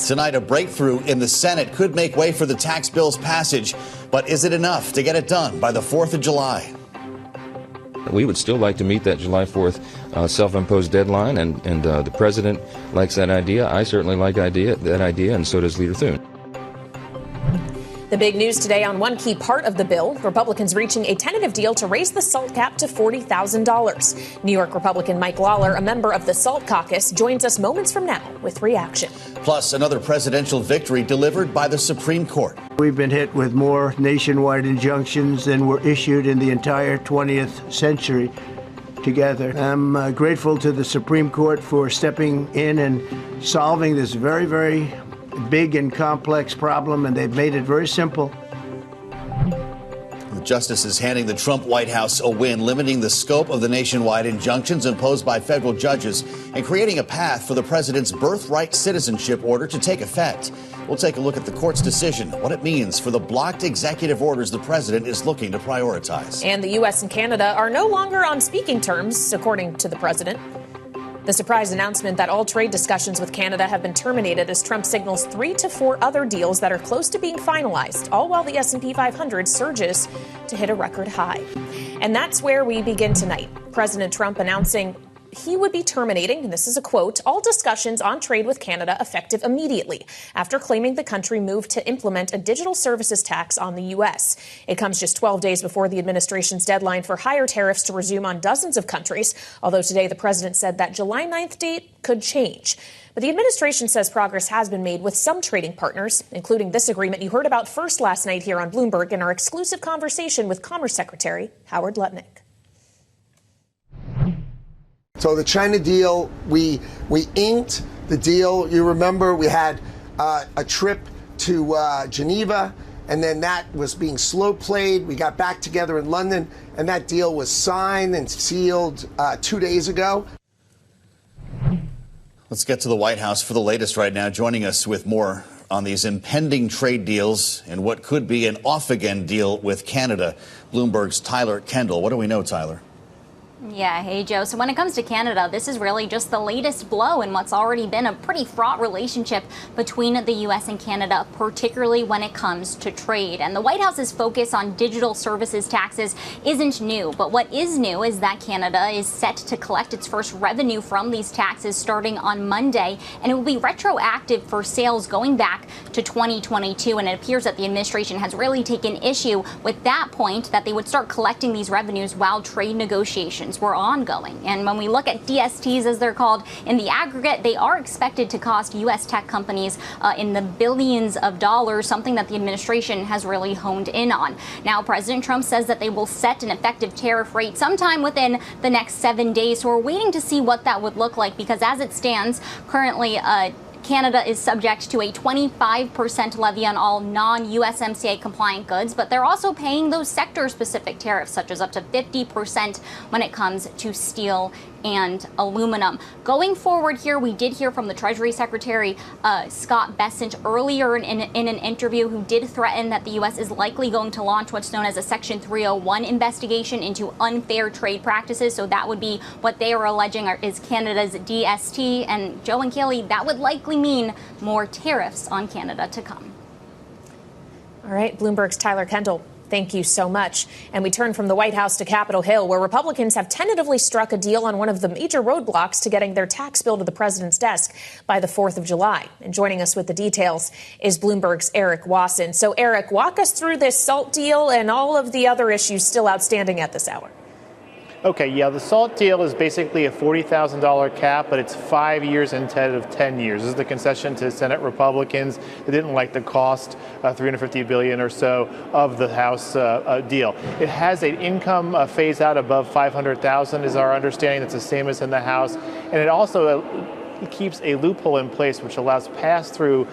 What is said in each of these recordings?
Tonight, a breakthrough in the Senate could make way for the tax bill's passage. But is it enough to get it done by the 4th of July? We would still like to meet that July 4th self-imposed deadline, and the president likes that idea. I certainly like that idea, and so does Leader Thune. The big news today on one key part of the bill, Republicans reaching a tentative deal to raise the SALT cap to $40,000. New York Republican Mike Lawler, a member of the SALT caucus, joins us moments from now with reaction. Plus, another presidential victory delivered by the Supreme Court. We've been hit with more nationwide injunctions than were issued in the entire 20th century together. I'm grateful to the Supreme Court for stepping in and solving this very, very big and complex problem, and they've made it very simple. The justices handing the Trump White House a win, limiting the scope of the nationwide injunctions imposed by federal judges and creating a path for the president's birthright citizenship order to take effect. We'll take a look at the court's decision, what it means for the blocked executive orders the president is looking to prioritize. And the U.S. and Canada are no longer on speaking terms, according to the president. The surprise announcement that all trade discussions with Canada have been terminated as Trump signals 3 to 4 other deals that are close to being finalized, all while the S&P 500 surges to hit a record high. And that's where we begin tonight. President Trump announcing he would be terminating, and this is a quote, all discussions on trade with Canada effective immediately, after claiming the country moved to implement a digital services tax on the U.S. It comes just 12 days before the administration's deadline for higher tariffs to resume on dozens of countries, although today the president said that July 9th date could change. But the administration says progress has been made with some trading partners, including this agreement you heard about first last night here on Bloomberg in our exclusive conversation with Commerce Secretary Howard Lutnick. So the China deal, we inked the deal. You remember we had a trip to Geneva, and then that was being slow played. We got back together in London, and that deal was signed and sealed 2 days ago. Let's get to the White House for the latest right now. Joining us with more on these impending trade deals and what could be an off-again deal with Canada, Bloomberg's Tyler Kendall. What do we know, Tyler? Yeah, hey, Joe. So when it comes to Canada, this is really just the latest blow in what's already been a pretty fraught relationship between the U.S. and Canada, particularly when it comes to trade. And the White House's focus on digital services taxes isn't new. But what is new is that Canada is set to collect its first revenue from these taxes starting on Monday. And it will be retroactive for sales going back to 2022. And it appears that the administration has really taken issue with that point, that they would start collecting these revenues while trade negotiations were ongoing. And when we look at DSTs, as they're called, in the aggregate, they are expected to cost U.S. tech companies in the billions of dollars, something that the administration has really honed in on. Now, President Trump says that they will set an effective tariff rate sometime within the next 7 days. So we're waiting to see what that would look like, because as it stands currently, Canada is subject to a 25% levy on all non-USMCA compliant goods, but they're also paying those sector-specific tariffs, such as up to 50% when it comes to steel and aluminum. Going forward here, we did hear from the Treasury Secretary, Scott Bessent, earlier in an interview, who did threaten that the U.S. is likely going to launch what's known as a Section 301 investigation into unfair trade practices. So that would be what they are alleging is Canada's DST. And Joe and Kaylee, that would likely mean more tariffs on Canada to come. All right, Bloomberg's Tyler Kendall. Thank you so much. And we turn from the White House to Capitol Hill, where Republicans have tentatively struck a deal on one of the major roadblocks to getting their tax bill to the president's desk by the 4th of July. And joining us with the details is Bloomberg's Eric Wasson. So, Eric, walk us through this SALT deal and all of the other issues still outstanding at this hour. Okay, yeah, the SALT deal is basically a $40,000 cap, but it's 5 years instead of 10 years. This is the concession to Senate Republicans. They didn't like the cost, $350 billion or so, of the House deal. It has an income phase out above $500,000 is our understanding. That's the same as in the House. And it also keeps a loophole in place which allows pass-through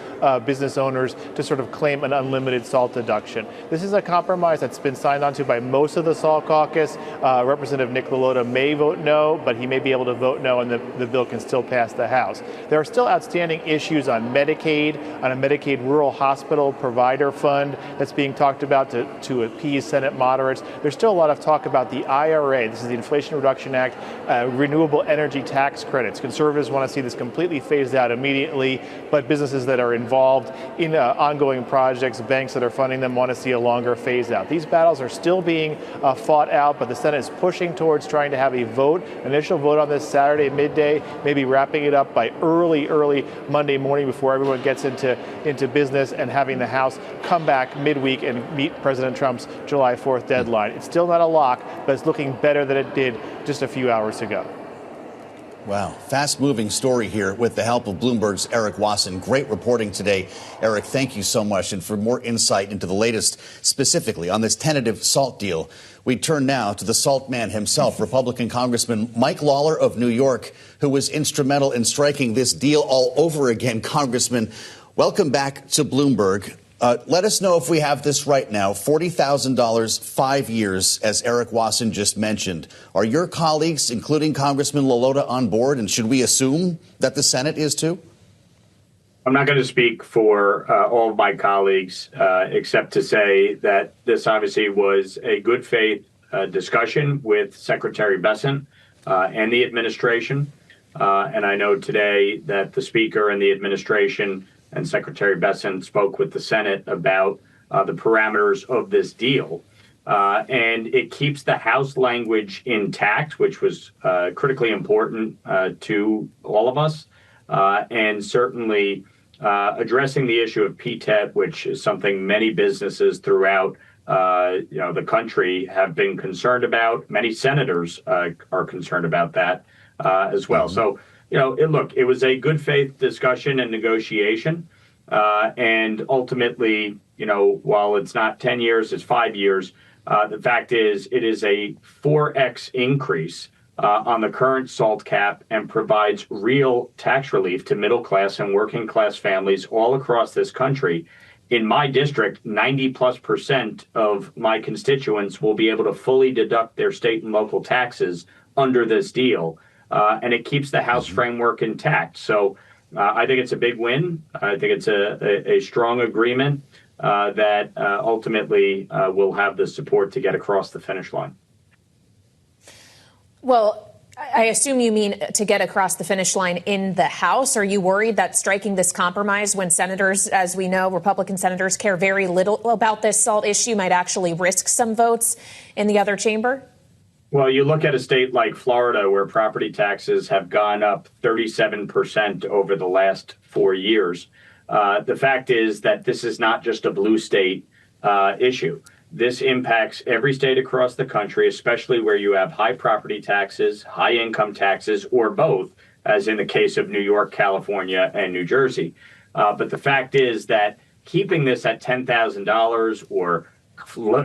business owners to sort of claim an unlimited SALT deduction. This is a compromise that's been signed onto by most of the SALT caucus. Representative Nick LaLota may vote no, but he may be able to vote no, and the bill can still pass the House. There are still outstanding issues on Medicaid, on a Medicaid rural hospital provider fund that's being talked about to appease Senate moderates. There's still a lot of talk about the IRA. This is the Inflation Reduction Act, renewable energy tax credits. Conservatives want to see the this completely phased out immediately, but businesses that are involved in ongoing projects, banks that are funding them, want to see a longer phase out. These battles are still being fought out, but the Senate is pushing towards trying to have a vote, initial vote on this Saturday midday, maybe wrapping it up by early Monday morning before everyone gets into business, and having the House come back midweek and meet President Trump's July 4th deadline. It's still not a lock, but it's looking better than it did just a few hours ago. Wow. Fast-moving story here with the help of Bloomberg's Eric Wasson. Great reporting today. Eric, thank you so much. And for more insight into the latest specifically on this tentative SALT deal, we turn now to the SALT man himself, Republican Congressman Mike Lawler of New York, who was instrumental in striking this deal all over again. Congressman, welcome back to Bloomberg. Let us know if we have this right now. $40,000, 5 years, as Eric Wasson just mentioned. Are your colleagues, including Congressman Lolota, on board? And should we assume that the Senate is too? I'm not going to speak for all of my colleagues, except to say that this obviously was a good faith discussion with Secretary Bessent and the administration. And I know today that the Speaker and the administration and Secretary Bessent spoke with the Senate about the parameters of this deal. And it keeps the House language intact, which was critically important to all of us. And certainly addressing the issue of PTET, which is something many businesses throughout the country have been concerned about. Many senators are concerned about that as well. So, it was a good faith discussion and negotiation. And ultimately, while it's not 10 years, it's 5 years. The fact is, it is a 4x increase on the current SALT cap and provides real tax relief to middle class and working class families all across this country. In my district, 90+% of my constituents will be able to fully deduct their state and local taxes under this deal. And it keeps the House framework intact. So I think it's a big win. I think it's a strong agreement that ultimately will have the support to get across the finish line. Well, I assume you mean to get across the finish line in the House. Are you worried that striking this compromise, when senators, as we know, Republican senators care very little about this SALT issue, might actually risk some votes in the other chamber? Well, you look at a state like Florida, where property taxes have gone up 37% over the last 4 years. The fact is that this is not just a blue state issue. This impacts every state across the country, especially where you have high property taxes, high income taxes, or both, as in the case of New York, California, and New Jersey. But the fact is that keeping this at $10,000 or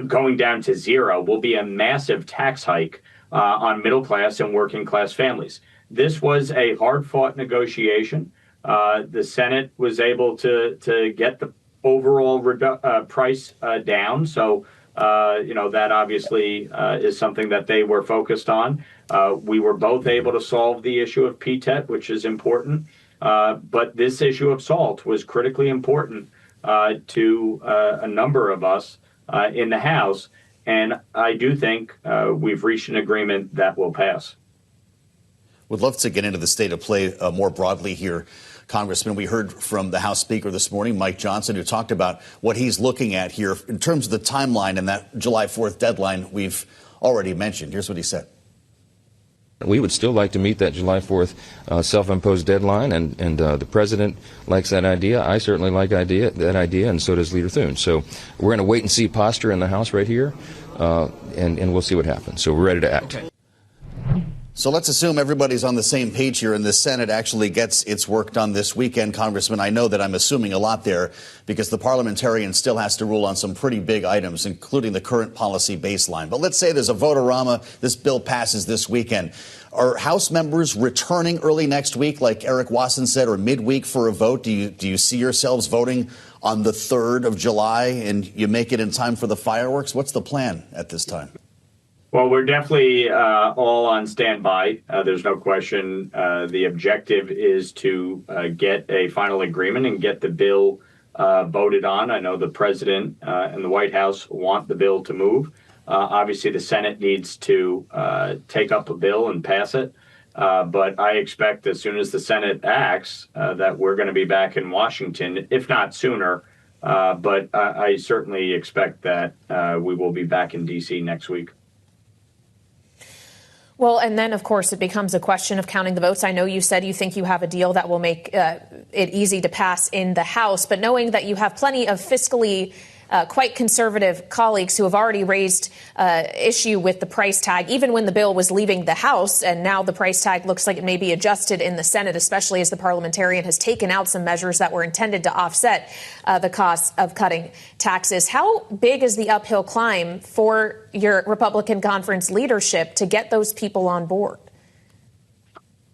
going down to zero will be a massive tax hike on middle class and working class families. This was a hard fought negotiation. The Senate was able to get the overall price down. So, that obviously is something that they were focused on. We were both able to solve the issue of PTET, which is important. But this issue of SALT was critically important to a number of us in the House, and I do think we've reached an agreement that will pass. Would love to get into the state of play more broadly here, Congressman. We heard from the House Speaker this morning, Mike Johnson, who talked about what he's looking at here in terms of the timeline and that July 4th deadline we've already mentioned. Here's what he said. We would still like to meet that July 4th self-imposed deadline, and the president likes that idea. I certainly like that idea, and so does Leader Thune. So we're in a wait-and-see posture in the House right here, and we'll see what happens. So we're ready to act. Okay. So let's assume everybody's on the same page here and the Senate actually gets its work done this weekend, Congressman. I know that I'm assuming a lot there because the parliamentarian still has to rule on some pretty big items, including the current policy baseline. But let's say there's a vote-a-rama, this bill passes this weekend. Are House members returning early next week, like Eric Wasson said, or midweek for a vote? Do you see yourselves voting on the 3rd of July and you make it in time for the fireworks? What's the plan at this time? Well, we're definitely all on standby. There's no question. The objective is to get a final agreement and get the bill voted on. I know the president and the White House want the bill to move. Obviously, the Senate needs to take up a bill and pass it. But I expect as soon as the Senate acts that we're going to be back in Washington, if not sooner. But I certainly expect that we will be back in D.C. next week. Well, and then, of course, it becomes a question of counting the votes. I know you said you think you have a deal that will make it easy to pass in the House, but knowing that you have plenty of fiscally quite conservative colleagues who have already raised issue with the price tag, even when the bill was leaving the House, and now the price tag looks like it may be adjusted in the Senate, especially as the parliamentarian has taken out some measures that were intended to offset the cost of cutting taxes. How big is the uphill climb for your Republican conference leadership to get those people on board?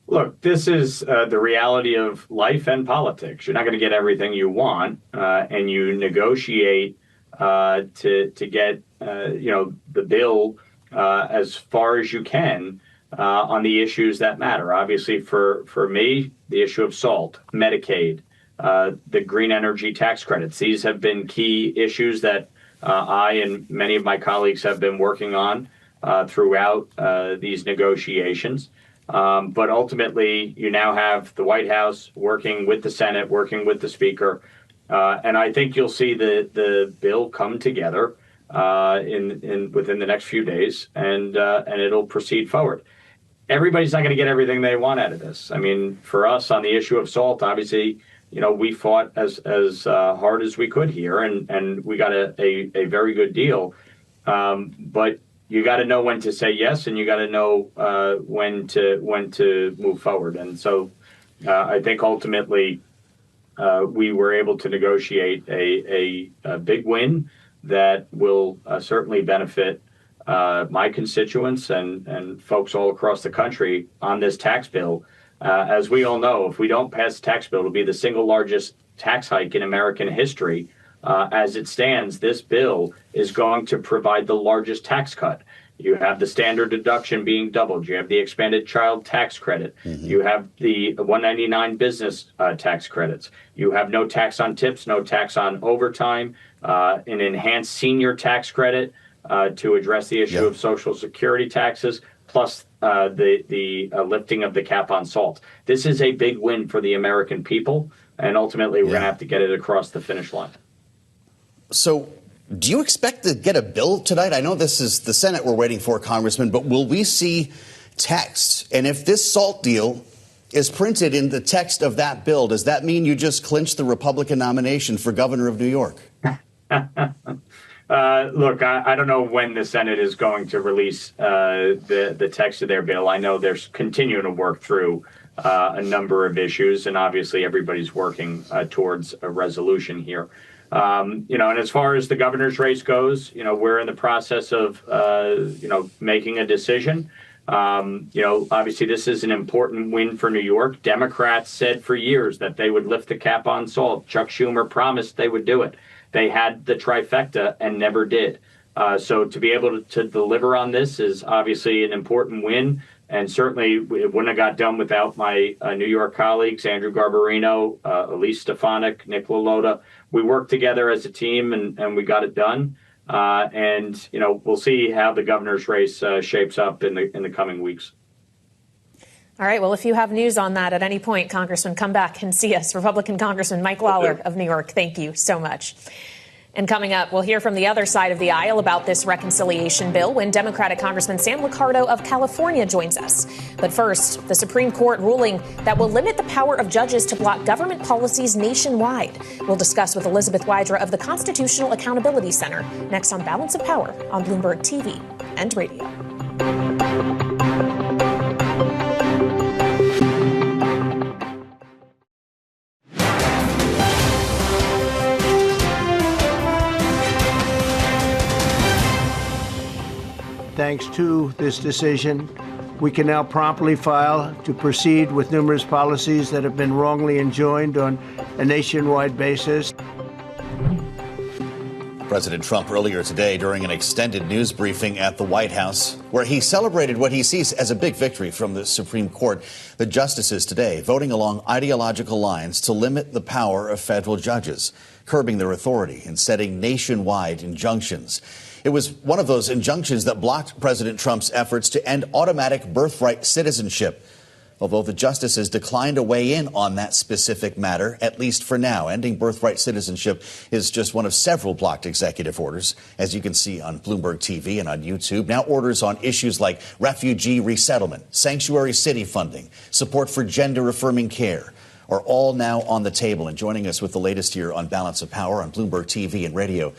Look, this is the reality of life and politics. You're not going to get everything you want, and you negotiate to get the bill as far as you can on the issues that matter. Obviously, for me, the issue of SALT, Medicaid, the green energy tax credits. These have been key issues that I and many of my colleagues have been working on throughout these negotiations. But ultimately, you now have the White House working with the Senate, working with the Speaker. And I think you'll see the bill come together within the next few days, and it'll proceed forward. Everybody's not going to get everything they want out of this. I mean, for us on the issue of SALT, obviously, we fought as hard as we could here, and we got a very good deal. But you got to know when to say yes, and you got to know when to move forward. And so I think ultimately we were able to negotiate a big win that will certainly benefit my constituents and folks all across the country on this tax bill. As we all know, if we don't pass the tax bill, it'll be the single largest tax hike in American history. As it stands, this bill is going to provide the largest tax cut. You have the standard deduction being doubled. You have the expanded child tax credit. Mm-hmm. You have the 199 business tax credits. You have no tax on tips, no tax on overtime, an enhanced senior tax credit to address the issue of Social Security taxes, plus the lifting of the cap on SALT. This is a big win for the American people, and ultimately we're going to have to get it across the finish line. So do you expect to get a bill tonight? I know this is the Senate we're waiting for, Congressman, but will we see text? And if this SALT deal is printed in the text of that bill, does that mean you just clinched the Republican nomination for governor of New York? Look, I don't know when the Senate is going to release the text of their bill. I know they're continuing to work through a number of issues, and obviously everybody's working towards a resolution here. And as far as the governor's race goes, we're in the process of, making a decision. Obviously this is an important win for New York. Democrats said for years that they would lift the cap on SALT. Chuck Schumer promised they would do it. They had the trifecta and never did. So to be able to deliver on this is obviously an important win. And certainly it wouldn't have got done without my New York colleagues, Andrew Garbarino, Elise Stefanik, Nick LaLota. We worked together as a team and we got it done. And we'll see how the governor's race shapes up in the coming weeks. All right. Well, if you have news on that at any point, Congressman, come back and see us. Republican Congressman Mike Lawler of New York, thank you so much. And coming up, we'll hear from the other side of the aisle about this reconciliation bill when Democratic Congressman Sam Liccardo of California joins us. But first, the Supreme Court ruling that will limit the power of judges to block government policies nationwide. We'll discuss with Elizabeth Wydra of the Constitutional Accountability Center next on Balance of Power on Bloomberg TV and radio. Thanks to this decision, we can now promptly file to proceed with numerous policies that have been wrongly enjoined on a nationwide basis. President Trump earlier today during an extended news briefing at the White House, where he celebrated what he sees as a big victory from the Supreme Court. The justices today voting along ideological lines to limit the power of federal judges, curbing their authority and setting nationwide injunctions. It was one of those injunctions that blocked President Trump's efforts to end automatic birthright citizenship. although the justices declined to weigh in on that specific matter, at least for now. Ending birthright citizenship is just one of several blocked executive orders, as you can see on Bloomberg TV and on YouTube. Now orders on issues like refugee resettlement, sanctuary city funding, support for gender-affirming care are all now on the table. And joining us with the latest here on Balance of Power on Bloomberg TV and radio,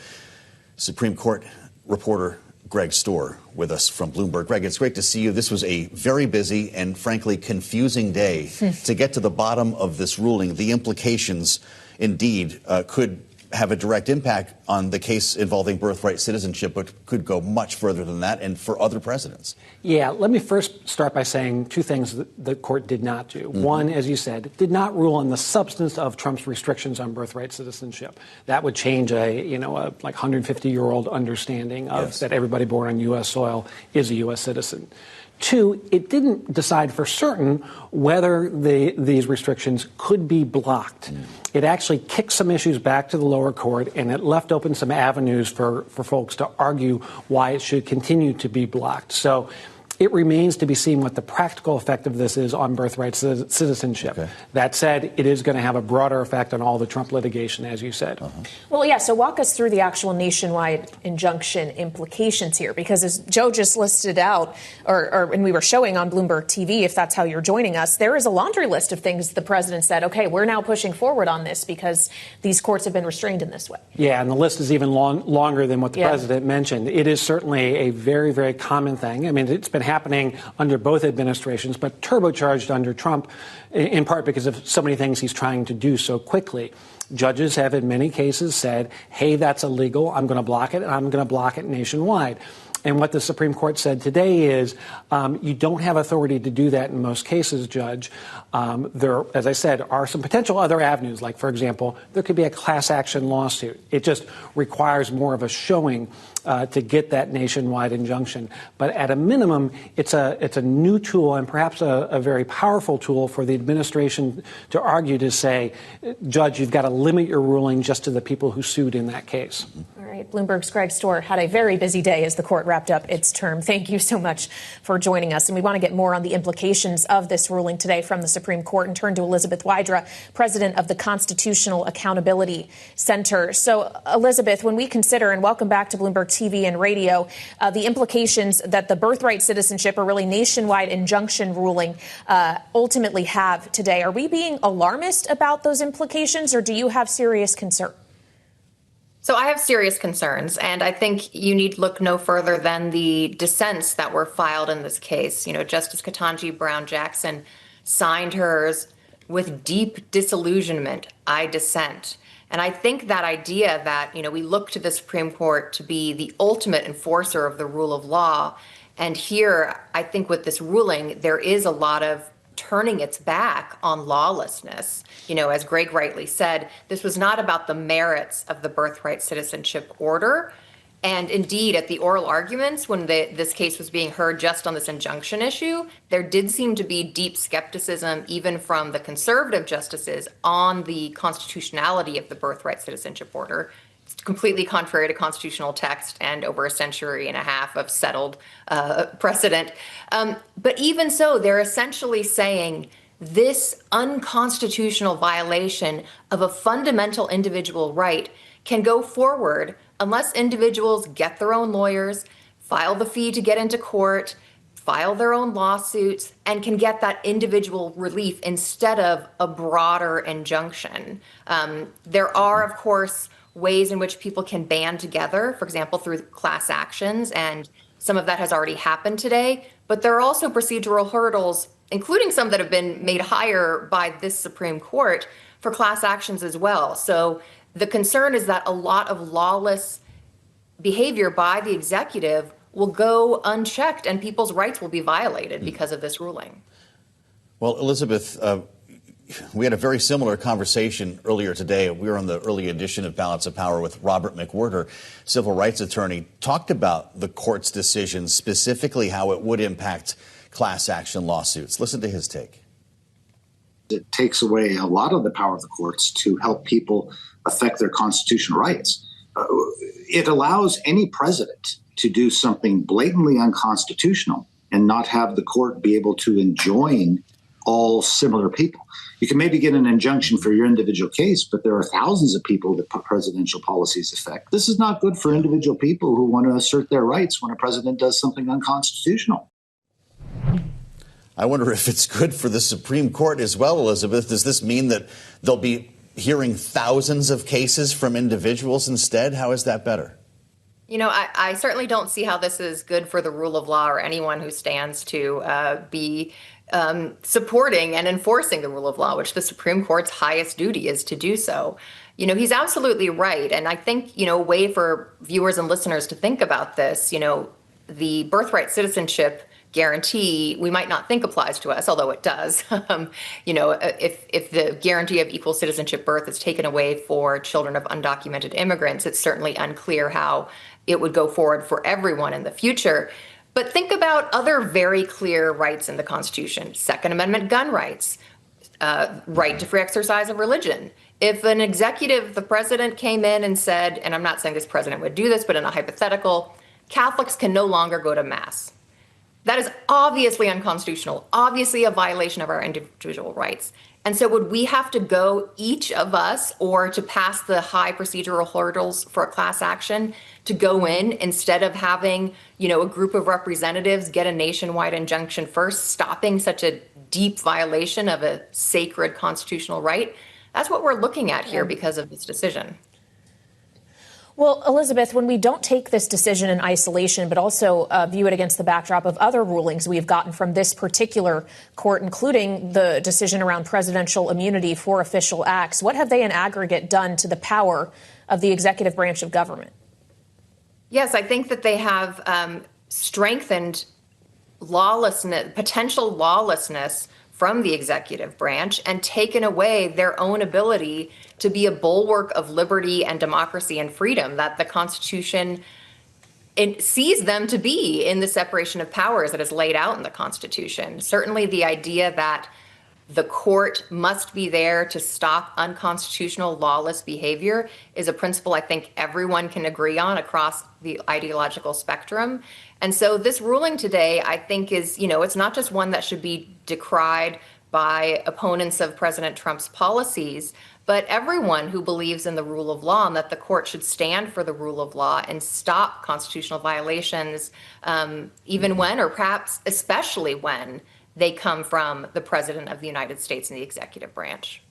Supreme Court reporter Greg Stohr with us from Bloomberg. Greg, it's great to see you. This was a very busy and frankly confusing day to get to the bottom of this ruling. The implications indeed could have a direct impact on the case involving birthright citizenship, but could go much further than that and for other presidents. Yeah, let me first start by saying two things that the court did not do. One, as you said, did not rule on the substance of Trump's restrictions on birthright citizenship. That would change a like 150-year-old understanding of that everybody born on U.S. soil is a U.S. citizen. Two, it didn't decide for certain whether these restrictions could be blocked. It actually kicked some issues back to the lower court, and it left open some avenues for folks to argue why it should continue to be blocked. So it remains to be seen what the practical effect of this is on birthright citizenship. Okay. That said, it is going to have a broader effect on all the Trump litigation, as you said. Well, yeah, so walk us through the actual nationwide injunction implications here, because as Joe just listed out, and we were showing on Bloomberg TV, if that's how you're joining us, there is a laundry list of things the president said, okay, we're now pushing forward on this because these courts have been restrained in this way. Yeah, and the list is even longer than what the president mentioned. It is certainly a very, very common thing. I mean, it's been happening under both administrations, but turbocharged under Trump, in part because of so many things he's trying to do so quickly. Judges have in many cases said, hey, that's illegal, I'm going to block it, and I'm going to block it nationwide. And what the Supreme Court said today is you don't have authority to do that in most cases, Judge. There, as I said, are some potential other avenues, like, for example, there could be a class action lawsuit. It just requires more of a showing to get that nationwide injunction. But at a minimum, it's a new tool and perhaps a very powerful tool for the administration to argue to say, Judge, you've got to limit your ruling just to the people who sued in that case. All right. Bloomberg's Greg Stohr had a very busy day as the court wrapped up its term. Thank you so much for joining us. And we want to get more on the implications of this ruling today from the Supreme Court and turn to Elizabeth Wydra, president of the Constitutional Accountability Center. So, Elizabeth, when we consider, and welcome back to Bloomberg TV and radio, the implications that the birthright citizenship or really nationwide injunction ruling ultimately have today, are we being alarmist about those implications, or do you have serious concern? So I have serious concerns, and I think you need look no further than the dissents that were filed in this case. You know, Justice Ketanji Brown Jackson signed hers with deep disillusionment, I dissent. And I think that idea that, you know, we look to the Supreme Court to be the ultimate enforcer of the rule of law. And here, I think with this ruling, there is a lot of turning its back on lawlessness. You know, as Greg rightly said, this was not about the merits of the birthright citizenship order. And indeed, at the oral arguments, when this case was being heard just on this injunction issue, there did seem to be deep skepticism, even from the conservative justices, on the constitutionality of the birthright citizenship order. It's completely contrary to constitutional text and over a century and a half of settled precedent. But even so, they're essentially saying this unconstitutional violation of a fundamental individual right can go forward unless individuals get their own lawyers, file the fee to get into court, file their own lawsuits, and can get that individual relief instead of a broader injunction. There are, of course, ways in which people can band together, for example, through class actions, and some of that has already happened today. But there are also procedural hurdles, including some that have been made higher by this Supreme Court, for class actions as well. So the concern is that a lot of lawless behavior by the executive will go unchecked and people's rights will be violated because of this ruling. Well, Elizabeth, we had a very similar conversation earlier today. We were on the early edition of Balance of Power with Robert McWhirter, civil rights attorney, talked about the court's decision, specifically how it would impact class action lawsuits. Listen to his take. It takes away a lot of the power of the courts to help people affect their constitutional rights. It allows any president to do something blatantly unconstitutional and not have the court be able to enjoin all similar people. You can maybe get an injunction for your individual case, but there are thousands of people that presidential policies affect. This is not good for individual people who want to assert their rights when a president does something unconstitutional. I wonder if it's good for the Supreme Court as well, Elizabeth. Does this mean that they'll be hearing thousands of cases from individuals instead? How is that better? You know, I certainly don't see how this is good for the rule of law or anyone who stands to be supporting and enforcing the rule of law, which the Supreme Court's highest duty is to do so. You know, he's absolutely right. And I think, you know, a way for viewers and listeners to think about this, you know, the birthright citizenship guarantee we might not think applies to us, although it does. You know, if the guarantee of equal citizenship birth is taken away for children of undocumented immigrants, it's certainly unclear how it would go forward for everyone in the future. But think about other very clear rights in the Constitution: Second Amendment gun rights, right to free exercise of religion. If an executive, the president, came in and said, and I'm not saying this president would do this, but in a hypothetical, Catholics can no longer go to Mass. That is obviously unconstitutional, obviously a violation of our individual rights. And so would we have to go, each of us, or to pass the high procedural hurdles for a class action, to go in instead of having, you know, a group of representatives get a nationwide injunction first, stopping such a deep violation of a sacred constitutional right? That's what we're looking at here because of this decision. Well, Elizabeth, when we don't take this decision in isolation, but also view it against the backdrop of other rulings we've gotten from this particular court, including the decision around presidential immunity for official acts, what have they in aggregate done to the power of the executive branch of government? Yes, I think that they have strengthened lawlessness, potential lawlessness from the executive branch, and taken away their own ability to be a bulwark of liberty and democracy and freedom that the Constitution sees them to be in the separation of powers that is laid out in the Constitution. Certainly the idea that the court must be there to stop unconstitutional, lawless behavior is a principle I think everyone can agree on across the ideological spectrum. And so this ruling today, I think, is, you know, it's not just one that should be decried by opponents of President Trump's policies, but everyone who believes in the rule of law and that the court should stand for the rule of law and stop constitutional violations, even when, or perhaps especially when, they come from the President of the United States and the executive branch.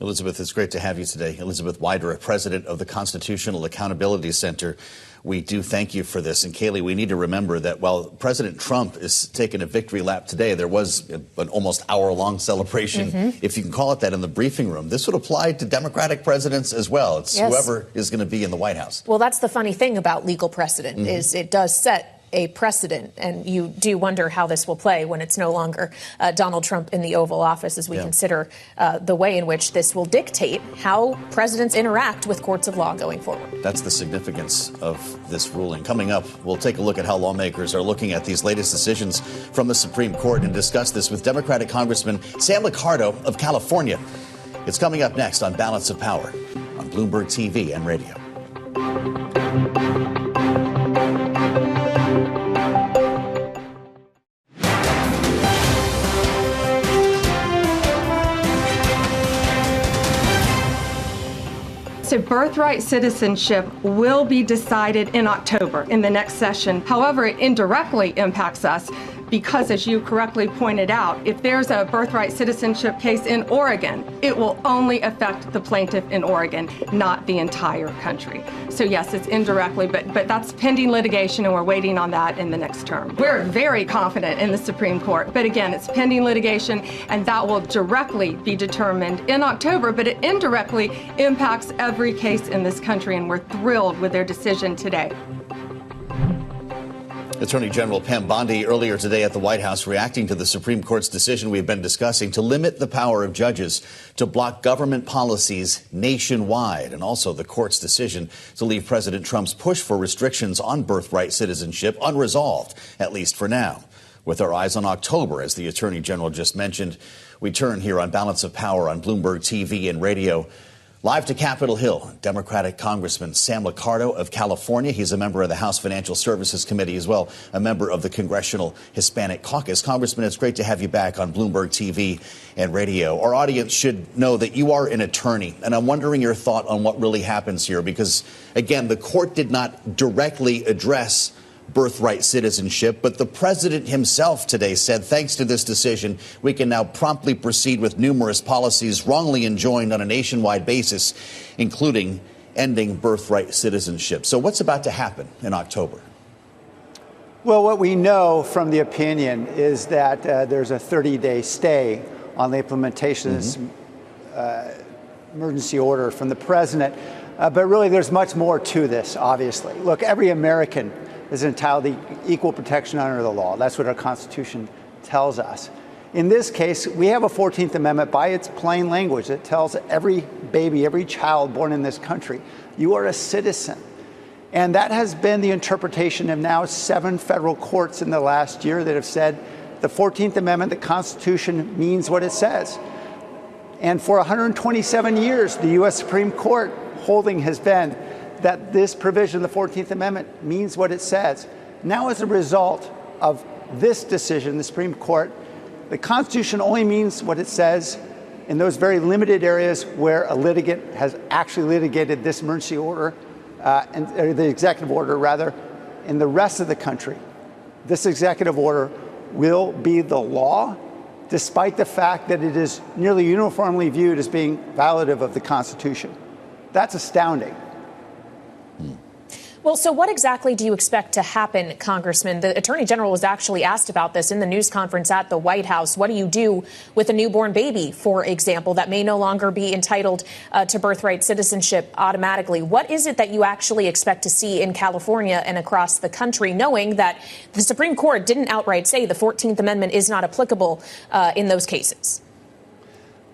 Elizabeth, it's great to have you today. Elizabeth Weider, President of the Constitutional Accountability Center. We do thank you for this. And Kaylee, we need to remember that while President Trump is taking a victory lap today, there was an almost hour-long celebration, if you can call it that, in the briefing room. This would apply to Democratic presidents as well. It's whoever is going to be in the White House. Well, that's the funny thing about legal precedent, is it does set a precedent, and you do wonder how this will play when it's no longer Donald Trump in the Oval Office, as we consider the way in which this will dictate how presidents interact with courts of law going forward. That's the significance of this ruling. Coming up, we'll take a look at how lawmakers are looking at these latest decisions from the Supreme Court and discuss this with Democratic Congressman Sam Liccardo of California. It's coming up next on Balance of Power on Bloomberg TV and radio. So birthright citizenship will be decided in October in the next session. However, it indirectly impacts us because, as you correctly pointed out, if there's a birthright citizenship case in Oregon, it will only affect the plaintiff in Oregon, not the entire country. So yes, it's indirectly, but that's pending litigation, and we're waiting on that in the next term. We're very confident in the Supreme Court, but again, it's pending litigation, and that will directly be determined in October, but it indirectly impacts every case in this country, and we're thrilled with their decision today. Attorney General Pam Bondi earlier today at the White House reacting to the Supreme Court's decision we've been discussing to limit the power of judges to block government policies nationwide, and also the court's decision to leave President Trump's push for restrictions on birthright citizenship unresolved, at least for now. With our eyes on October, as the Attorney General just mentioned, we turn here on Balance of Power on Bloomberg TV and radio. Live to Capitol Hill, Democratic Congressman Sam Liccardo of California. He's a member of the House Financial Services Committee as well, a member of the Congressional Hispanic Caucus. Congressman, it's great to have you back on Bloomberg TV and radio. Our audience should know that you are an attorney, and I'm wondering your thought on what really happens here, because, again, the court did not directly address birthright citizenship, but the president himself today said, thanks to this decision, we can now promptly proceed with numerous policies wrongly enjoined on a nationwide basis, including ending birthright citizenship. So what's about to happen in October? Well, what we know from the opinion is that there's a 30-day stay on the implementation of this emergency order from the president. But really, there's much more to this, obviously. Look, every American is entitled to equal protection under the law. That's what our Constitution tells us. In this case, we have a 14th Amendment by its plain language that tells every baby, every child born in this country, you are a citizen. And that has been the interpretation of now 7 federal courts in the last year that have said the 14th Amendment, the Constitution, means what it says. And for 127 years, the U.S. Supreme Court holding has been that this provision, the 14th Amendment, means what it says. Now, as a result of this decision, the Supreme Court, the Constitution only means what it says in those very limited areas where a litigant has actually litigated this emergency order, or the executive order, rather. In the rest of the country, this executive order will be the law, despite the fact that it is nearly uniformly viewed as being violative of the Constitution. That's astounding. Well, so what exactly do you expect to happen, Congressman? The Attorney General was actually asked about this in the news conference at the White House. What do you do with a newborn baby, for example, that may no longer be entitled to birthright citizenship automatically? What is it that you actually expect to see in California and across the country, knowing that the Supreme Court didn't outright say the 14th Amendment is not applicable in those cases?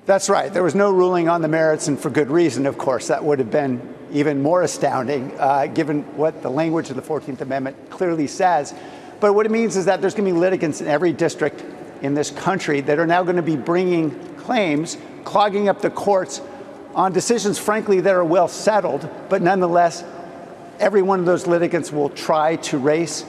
That's right. There was no ruling on the merits, and for good reason, of course. That would have been even more astounding, given what the language of the 14th Amendment clearly says. But what it means is that there's going to be litigants in every district in this country that are now going to be bringing claims, clogging up the courts on decisions, frankly, that are well settled. But nonetheless, every one of those litigants will try to race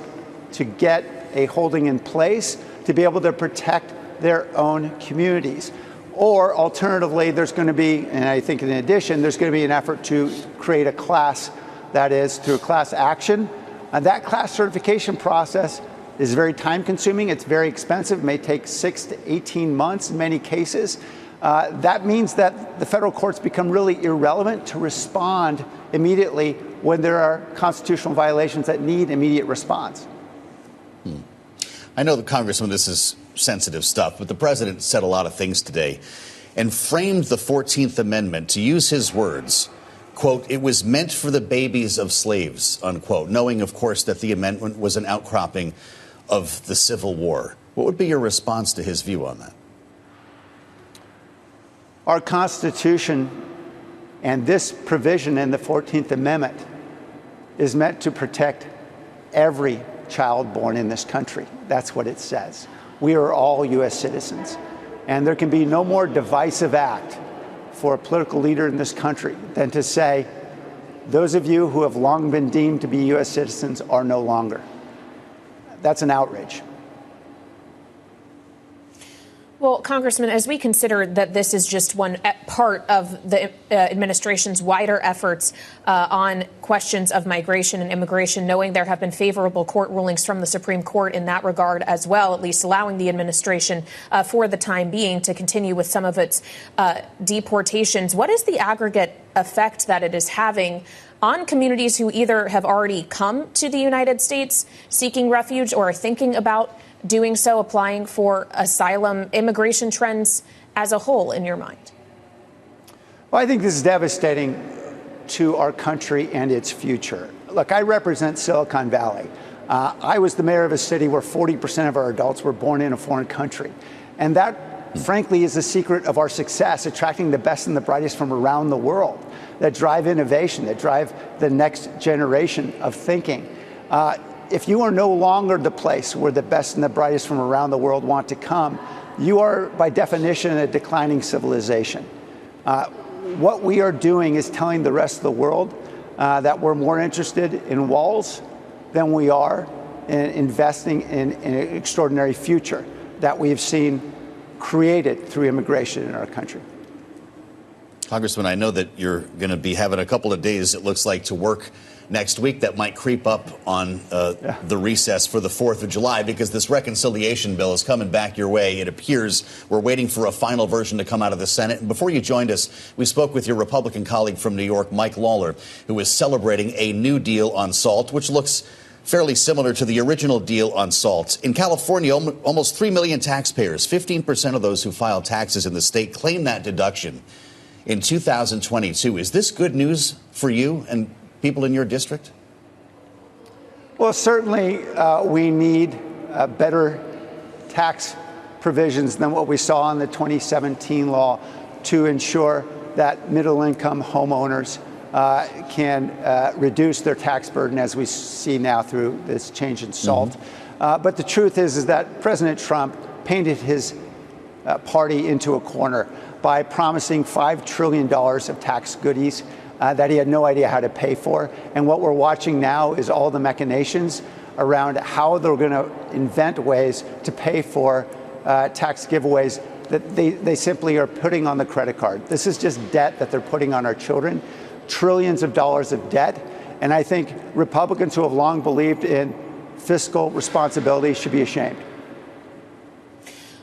to get a holding in place to be able to protect their own communities. Or alternatively, there's going to be, and I think in addition, there's going to be an effort to create a class, that is, through a class action. And that class certification process is very time consuming. It's very expensive. It may take 6 to 18 months in many cases. That means that the federal courts become really irrelevant to respond immediately when there are constitutional violations that need immediate response. I know, Congressman, this is sensitive stuff, but the president said a lot of things today and framed the 14th Amendment, to use his words, quote, it was meant for the babies of slaves, unquote, knowing, of course, that the amendment was an outcropping of the Civil War. What would be your response to his view on that? Our Constitution and this provision in the 14th Amendment is meant to protect every child born in this country. That's what it says. We are all U.S. citizens. And there can be no more divisive act for a political leader in this country than to say, those of you who have long been deemed to be U.S. citizens are no longer. That's an outrage. Well, Congressman, as we consider that this is just one part of the administration's wider efforts on questions of migration and immigration, knowing there have been favorable court rulings from the Supreme Court in that regard as well, at least allowing the administration for the time being to continue with some of its deportations, what is the aggregate effect that it is having on communities who either have already come to the United States seeking refuge or are thinking about doing so, applying for asylum, immigration trends as a whole, in your mind? Well, I think this is devastating to our country and its future. Look, I represent Silicon Valley. I was the mayor of a city where 40% of our adults were born in a foreign country. And that, frankly, is the secret of our success, attracting the best and the brightest from around the world that drive innovation, that drive the next generation of thinking. If you are no longer the place where the best and the brightest from around the world want to come, you are, by definition, a declining civilization. what we are doing is telling the rest of the world that we're more interested in walls than we are in investing in an extraordinary future that we have seen created through immigration in our country. Congressman, I know that you're going to be having a couple of days, it looks like, to work next week that might creep up on the recess for the 4th of July, because this reconciliation bill is coming back your way. It appears we're waiting for a final version to come out of the Senate. And before you joined us, we spoke with your Republican colleague from New York, Mike Lawler, who is celebrating a new deal on SALT, which looks fairly similar to the original deal on SALT. In California, almost 3 million taxpayers, 15% of those who file taxes in the state, claim that deduction in 2022. Is this good news for you and people in your district? Well, certainly we need better tax provisions than what we saw in the 2017 law to ensure that middle-income homeowners can reduce their tax burden, as we see now through this change in SALT. But the truth is that President Trump painted his party into a corner by promising $5 trillion of tax goodies that he had no idea how to pay for. And what we're watching now is all the machinations around how they're going to invent ways to pay for tax giveaways that they simply are putting on the credit card. This is just debt that they're putting on our children, trillions of dollars of debt. And I think Republicans who have long believed in fiscal responsibility should be ashamed.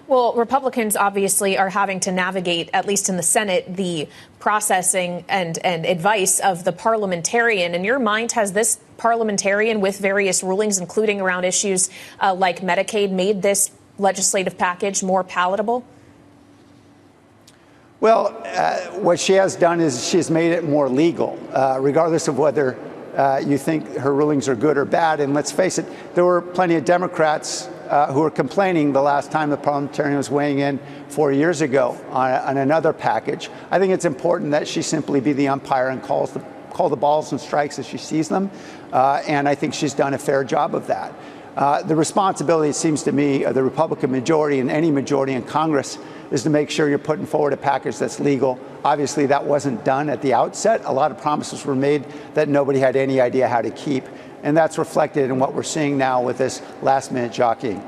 Well, Republicans obviously are having to navigate, at least in the Senate, the processing and advice of the parliamentarian. In your mind, has this parliamentarian, with various rulings, including around issues like Medicaid, made this legislative package more palatable? Well, what she has done is she has made it more legal, regardless of whether you think her rulings are good or bad. And let's face it, there were plenty of Democrats who were complaining the last time the parliamentarian was weighing in 4 years ago on another package. I think it's important that she simply be the umpire and call the balls and strikes as she sees them. And I think she's done a fair job of that. The responsibility, it seems to me, of the Republican majority and any majority in Congress is to make sure you're putting forward a package that's legal. Obviously, that wasn't done at the outset. A lot of promises were made that nobody had any idea how to keep. And that's reflected in what we're seeing now with this last-minute jockeying.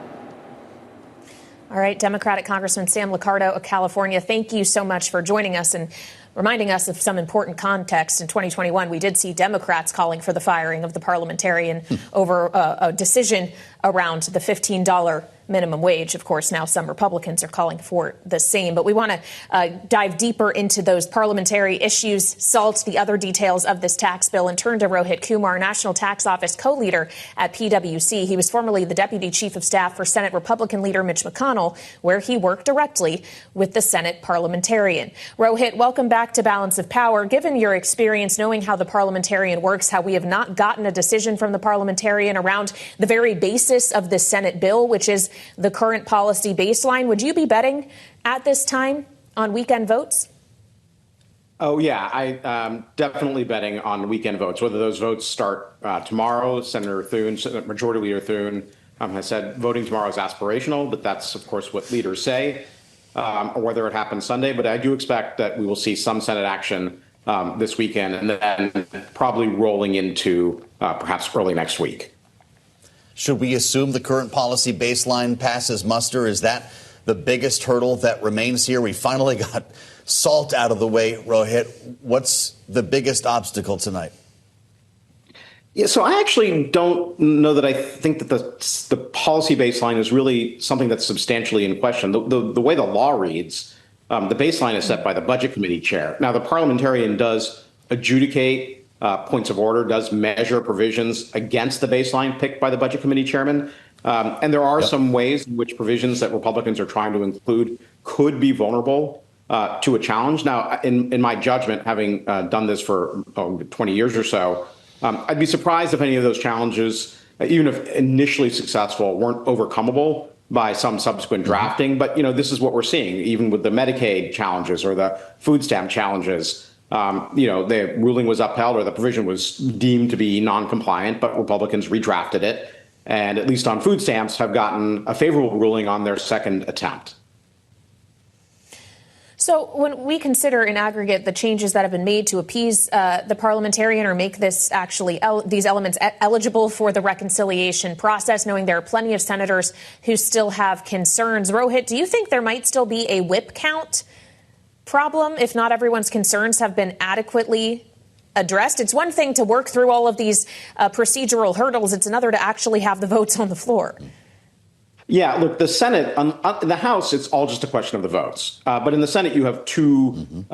All right, Democratic Congressman Sam Liccardo of California, thank you so much for joining us and reminding us of some important context. In 2021, we did see Democrats calling for the firing of the parliamentarian over a decision around the $15 minimum wage. Of course, now some Republicans are calling for the same. But we want to dive deeper into those parliamentary issues, SALT, the other details of this tax bill, and turn to Rohit Kumar, National Tax Office co-leader at PwC. He was formerly the deputy chief of staff for Senate Republican leader Mitch McConnell, where he worked directly with the Senate parliamentarian. Rohit, welcome back to Balance of Power. Given your experience knowing how the parliamentarian works, how we have not gotten a decision from the parliamentarian around the very basis of the Senate bill, which is the current policy baseline, would you be betting at this time on weekend votes? Oh, yeah, I definitely betting on weekend votes, whether those votes start tomorrow. Senator Thune, Majority Leader Thune, has said voting tomorrow is aspirational, but that's, of course, what leaders say, or whether it happens Sunday. But I do expect that we will see some Senate action this weekend and then probably rolling into perhaps early next week. Should we assume the current policy baseline passes muster? Is that the biggest hurdle that remains here? We finally got SALT out of the way, Rohit. What's the biggest obstacle tonight? Yeah, so I actually don't know that I think that the policy baseline is really something that's substantially in question. The way the law reads, the baseline is set by the Budget Committee chair. Now, the parliamentarian does adjudicate points of order, does measure provisions against the baseline picked by the Budget Committee chairman. And there are some ways in which provisions that Republicans are trying to include could be vulnerable to a challenge. Now, in my judgment, having done this for 20 years or so, I'd be surprised if any of those challenges, even if initially successful, weren't overcomable by some subsequent drafting. But, this is what we're seeing, even with the Medicaid challenges or the food stamp challenges. The ruling was upheld or the provision was deemed to be non-compliant, but Republicans redrafted it. And at least on food stamps have gotten a favorable ruling on their second attempt. So when we consider in aggregate the changes that have been made to appease the parliamentarian or make this actually these elements eligible for the reconciliation process, knowing there are plenty of senators who still have concerns, Rohit, do you think there might still be a whip count problem if not everyone's concerns have been adequately addressed? It's one thing to work through all of these procedural hurdles. It's another to actually have the votes on the floor. Yeah, look, the Senate, in the House, it's all just a question of the votes. But in the Senate, you have two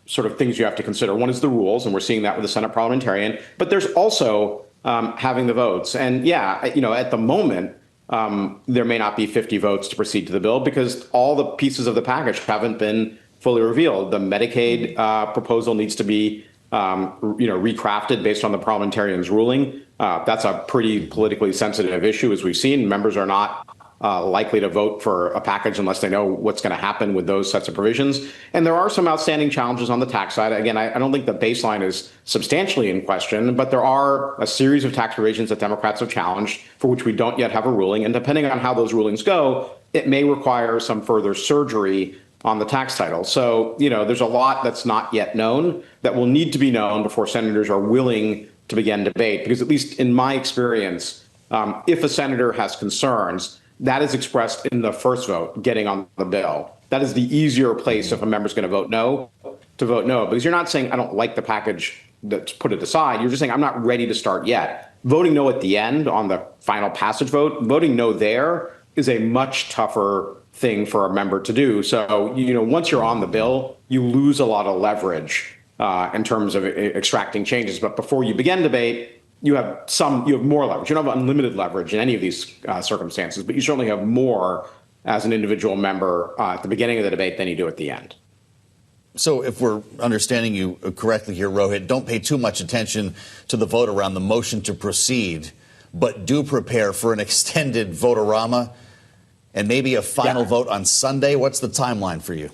sort of things you have to consider. One is the rules, and we're seeing that with the Senate parliamentarian. But there's also having the votes. And yeah, at the moment, there may not be 50 votes to proceed to the bill because all the pieces of the package haven't been fully revealed. The Medicaid proposal needs to be recrafted based on the parliamentarian's ruling. That's a pretty politically sensitive issue, as we've seen. Members are not likely to vote for a package unless they know what's going to happen with those sets of provisions. And there are some outstanding challenges on the tax side. Again, I don't think the baseline is substantially in question, but there are a series of tax provisions that Democrats have challenged for which we don't yet have a ruling. And depending on how those rulings go, it may require some further surgery on the tax title. So, there's a lot that's not yet known that will need to be known before senators are willing to begin debate. Because at least in my experience, if a senator has concerns, that is expressed in the first vote, getting on the bill. That is the easier place if a member's going to vote no, because you're not saying, I don't like the package, that's put it aside. You're just saying, I'm not ready to start yet. Voting no at the end on the final passage vote, voting no there is a much tougher thing for a member to do. So, once you're on the bill, you lose a lot of leverage in terms of extracting changes. But before you begin debate, you have more leverage. You don't have unlimited leverage in any of these circumstances, but you certainly have more as an individual member at the beginning of the debate than you do at the end. So if we're understanding you correctly here, Rohit, don't pay too much attention to the vote around the motion to proceed, but do prepare for an extended vote-a-rama and maybe a final vote on Sunday. What's the timeline for you?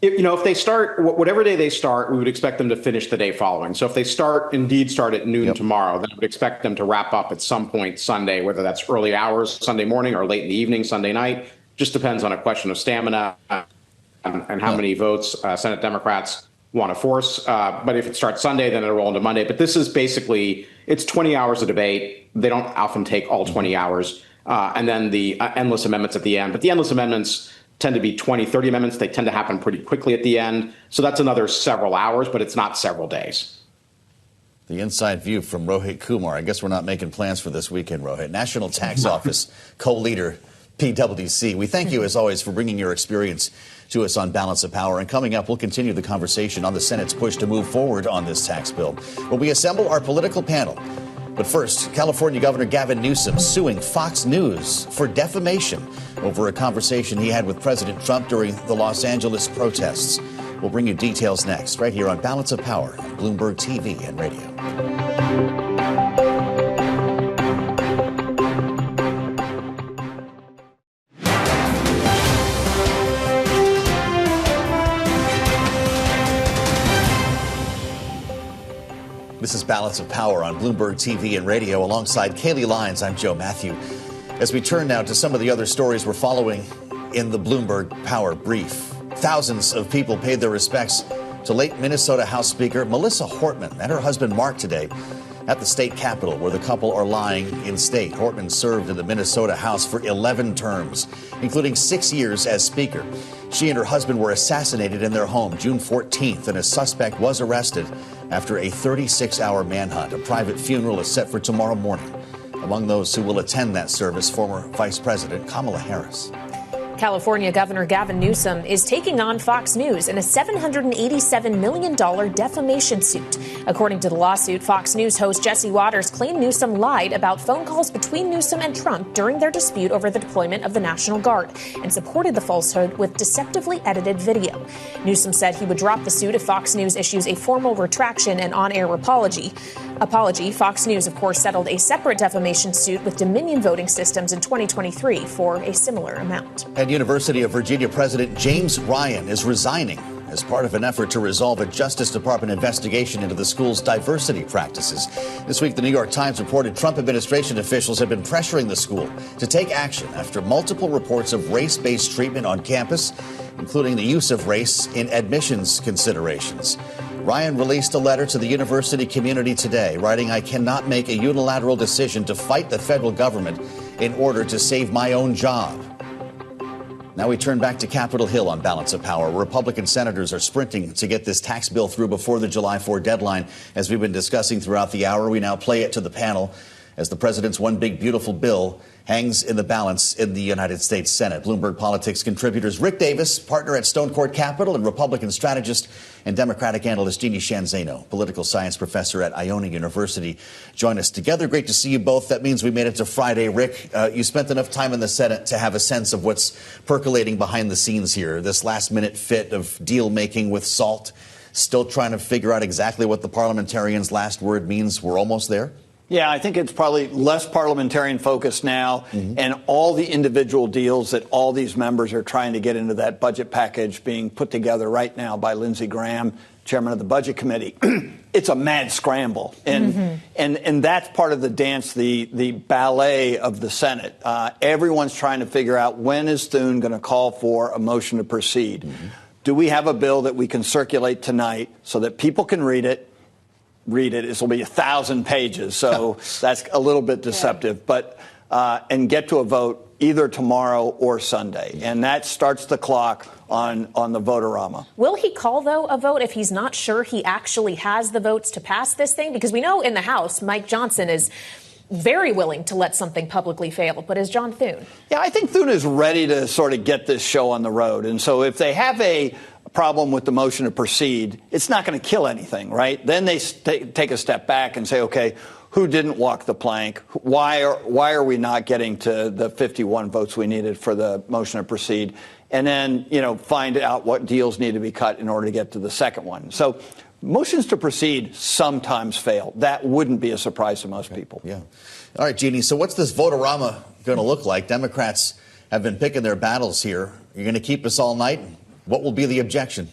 If they start, whatever day they start, we would expect them to finish the day following. So if they start at noon tomorrow, then I would expect them to wrap up at some point Sunday, whether that's early hours Sunday morning or late in the evening Sunday night. Just depends on a question of stamina and how many votes Senate Democrats want to force. But if it starts Sunday, then it'll roll into Monday. But this is basically, it's 20 hours of debate. They don't often take all 20 hours. And then the endless amendments at the end. But the endless amendments tend to be 20, 30 amendments. They tend to happen pretty quickly at the end. So that's another several hours, but it's not several days. The inside view from Rohit Kumar. I guess we're not making plans for this weekend, Rohit. National Tax Office co-leader, PwC. We thank you, as always, for bringing your experience to us on Balance of Power. And coming up, we'll continue the conversation on the Senate's push to move forward on this tax bill, where we assemble our political panel. But first, California Governor Gavin Newsom suing Fox News for defamation over a conversation he had with President Trump during the Los Angeles protests. We'll bring you details next, right here on Balance of Power, Bloomberg TV and radio. This is Balance of Power on Bloomberg TV and radio. Alongside Kaylee Lyons, I'm Joe Matthew. As we turn now to some of the other stories we're following in the Bloomberg Power Brief. Thousands of people paid their respects to late Minnesota House Speaker Melissa Hortman and her husband Mark today at the state capitol, where the couple are lying in state. Hortman served in the Minnesota House for 11 terms, including 6 years as Speaker. She and her husband were assassinated in their home June 14th, and a suspect was arrested after a 36-hour manhunt. A private funeral is set for tomorrow morning. Among those who will attend that service, former Vice President Kamala Harris. California Governor Gavin Newsom is taking on Fox News in a $787 million defamation suit. According to the lawsuit, Fox News host Jesse Waters claimed Newsom lied about phone calls between Newsom and Trump during their dispute over the deployment of the National Guard and supported the falsehood with deceptively edited video. Newsom said he would drop the suit if Fox News issues a formal retraction and on-air apology. Fox News, of course, settled a separate defamation suit with Dominion Voting Systems in 2023 for a similar amount. And University of Virginia President James Ryan is resigning as part of an effort to resolve a Justice Department investigation into the school's diversity practices. This week, the New York Times reported Trump administration officials have been pressuring the school to take action after multiple reports of race-based treatment on campus, including the use of race in admissions considerations. Ryan released a letter to the university community today, writing, "I cannot make a unilateral decision to fight the federal government in order to save my own job." Now we turn back to Capitol Hill on Balance of Power. Republican senators are sprinting to get this tax bill through before the July 4 deadline. As we've been discussing throughout the hour, we now play it to the panel as the president's one big beautiful bill hangs in the balance in the United States Senate. Bloomberg Politics contributors Rick Davis, partner at Stone Court Capital, and Republican strategist and Democratic analyst Jeannie Shanzano, political science professor at Iona University, join us together. Great to see you both. That means we made it to Friday. Rick, you spent enough time in the Senate to have a sense of what's percolating behind the scenes here. This last-minute fit of deal-making with SALT, still trying to figure out exactly what the parliamentarians' last word means. We're almost there? Yeah, I think it's probably less parliamentarian focused now, and all the individual deals that all these members are trying to get into that budget package being put together right now by Lindsey Graham, chairman of the Budget Committee. It's a mad scramble, and that's part of the dance, the ballet of the Senate. Everyone's trying to figure out, when is Thune going to call for a motion to proceed? Do we have a bill that we can circulate tonight so that people can read it? This will be 1,000 pages, so that's a little bit deceptive, but and get to a vote either tomorrow or Sunday, and that starts the clock on the vote-a-rama. Will he call, though, a vote if he's not sure he actually has the votes to pass this thing? Because we know in the House, Mike Johnson is very willing to let something publicly fail, but is John Thune? Yeah, I think Thune is ready to sort of get this show on the road, and so if they have a problem with the motion to proceed, it's not going to kill anything, right? Then they take a step back and say, okay, who didn't walk the plank? Why are we not getting to the 51 votes we needed for the motion to proceed? And then, find out what deals need to be cut in order to get to the second one. So motions to proceed sometimes fail. That wouldn't be a surprise to most people. Yeah. All right, Jeannie, so what's this vote-a-rama going to look like? Democrats have been picking their battles here. You're going to keep us all night? What will be the objection?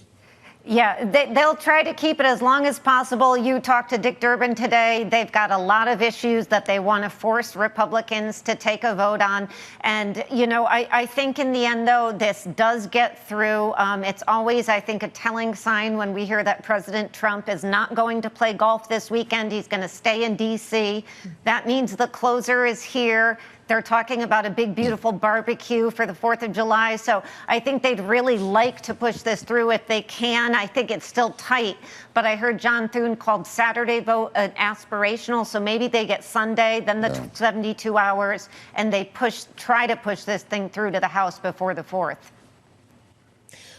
Yeah, they'll try to keep it as long as possible. You talked to Dick Durbin today. They've got a lot of issues that they want to force Republicans to take a vote on. And, I think in the end, though, this does get through. It's always, I think, a telling sign when we hear that President Trump is not going to play golf this weekend. He's going to stay in D.C. That means the closer is here. They're talking about a big, beautiful barbecue for the 4th of July. So I think they'd really like to push this through if they can. I think it's still tight. But I heard John Thune called Saturday vote an aspirational. So maybe they get Sunday, then the 72 hours, and they try to push this thing through to the House before the 4th.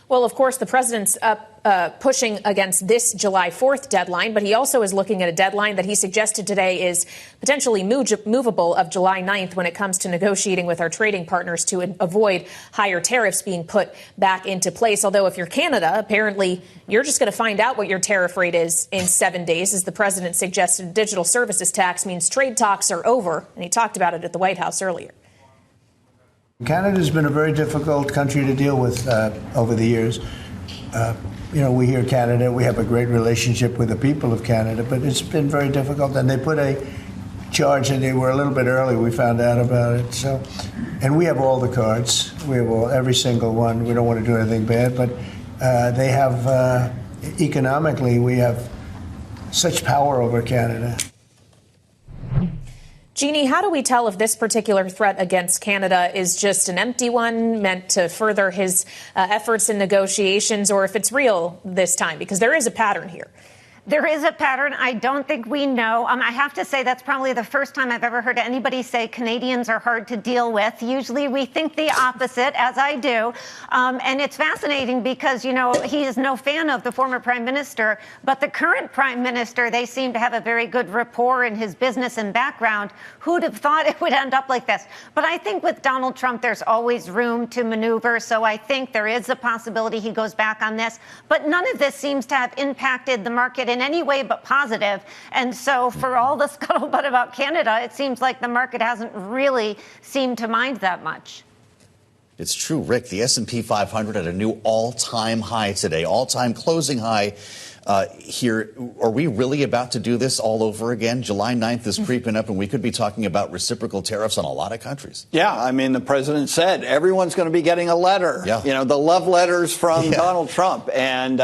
Well, of course, the president's pushing against this July 4th deadline, but he also is looking at a deadline that he suggested today is potentially movable of July 9th when it comes to negotiating with our trading partners to avoid higher tariffs being put back into place. Although if you're Canada, apparently you're just going to find out what your tariff rate is in 7 days. As the president suggested, a digital services tax means trade talks are over, and he talked about it at the White House earlier. Canada's been a very difficult country to deal with over the years. We hear Canada, we have a great relationship with the people of Canada, but it's been very difficult. And they put a charge, and they were a little bit early. We found out about it. So, and we have all the cards. We have every single one. We don't want to do anything bad, but they have economically, we have such power over Canada. Jeannie, how do we tell if this particular threat against Canada is just an empty one meant to further his efforts in negotiations, or if it's real this time? Because there is a pattern here. There is a pattern. I don't think we know. I have to say that's probably the first time I've ever heard anybody say Canadians are hard to deal with. Usually we think the opposite, as I do. And it's fascinating because, he is no fan of the former prime minister, but the current prime minister, they seem to have a very good rapport in his business and background. Who'd have thought it would end up like this? But I think with Donald Trump, there's always room to maneuver. So I think there is a possibility he goes back on this. But none of this seems to have impacted the market in any way but positive. And so for all the scuttlebutt about Canada, it seems like the market hasn't really seemed to mind that much. It's true, Rick. The S&P 500 at a new all-time high today, all-time closing high here. Are we really about to do this all over again? July 9th is creeping up, and we could be talking about reciprocal tariffs on a lot of countries. Yeah, I mean, the president said everyone's going to be getting a letter. Yeah. You know, the love letters from Donald Trump, and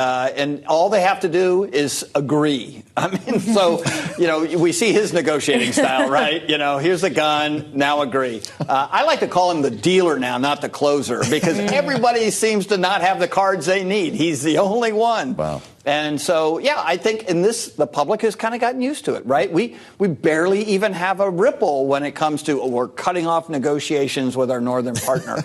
all they have to do is agree. I mean, so you know, we see his negotiating style, right? You know, here's the gun, now agree. I like to call him the dealer now, not the closer, because everybody seems to not have the cards they need. He's the only one. Wow. And so, yeah, I think in this, the public has kind of gotten used to it, right? We barely even have a ripple when it comes to, we're cutting off negotiations with our northern partner.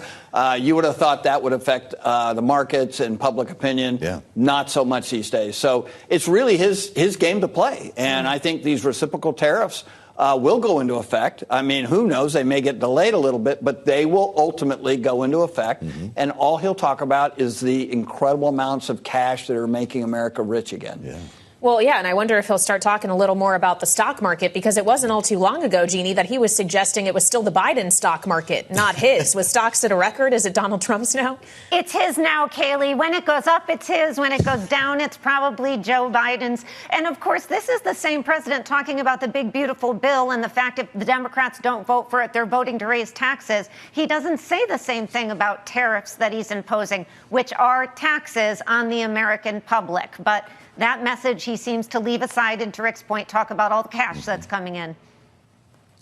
You would have thought that would affect the markets and public opinion. Yeah. Not so much these days. So it's really his game to play. And I think these reciprocal tariffs will go into effect. I mean, who knows? They may get delayed a little bit, but they will ultimately go into effect. Mm-hmm. And all he'll talk about is the incredible amounts of cash that are making America rich again. Yeah. Well, yeah, and I wonder if he'll start talking a little more about the stock market, because it wasn't all too long ago, Jeannie, that he was suggesting it was still the Biden stock market, not his. With stocks at a record, is it Donald Trump's now? It's his now, Kaylee. When it goes up, it's his. When it goes down, it's probably Joe Biden's. And, of course, this is the same president talking about the big, beautiful bill and the fact if the Democrats don't vote for it, they're voting to raise taxes. He doesn't say the same thing about tariffs that he's imposing, which are taxes on the American public. But that message he seems to leave aside, and to Rick's point, talk about all the cash that's coming in.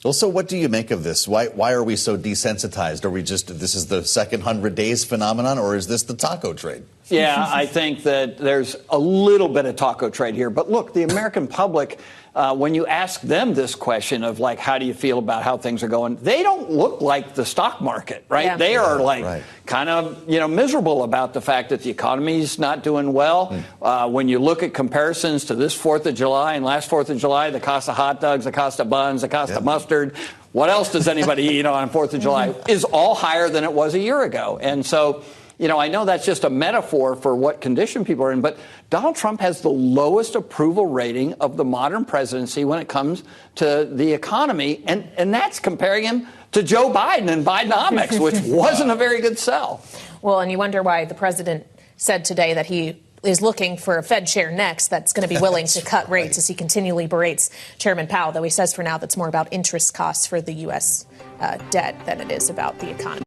Well, so what do you make of this? Why are we so desensitized? Are we just, this is the second 100 days phenomenon, or is this the taco trade? Yeah, I think that there's a little bit of taco trade here. But look, the American public, when you ask them this question of, like, how do you feel about how things are going, they don't look like the stock market, right? Yeah. They are kind of, miserable about the fact that the economy's not doing well. When you look at comparisons to this 4th of July and last 4th of July, the cost of hot dogs, the cost of buns, the cost of mustard, what else does anybody eat on 4th of July, is all higher than it was a year ago. And so, I know that's just a metaphor for what condition people are in, but Donald Trump has the lowest approval rating of the modern presidency when it comes to the economy, and that's comparing him to Joe Biden and Bidenomics, which wasn't a very good sell. Well, and you wonder why the president said today that he is looking for a Fed chair next that's going to be willing to cut rates as he continually berates Chairman Powell, though he says for now that's more about interest costs for the U.S. debt than it is about the economy.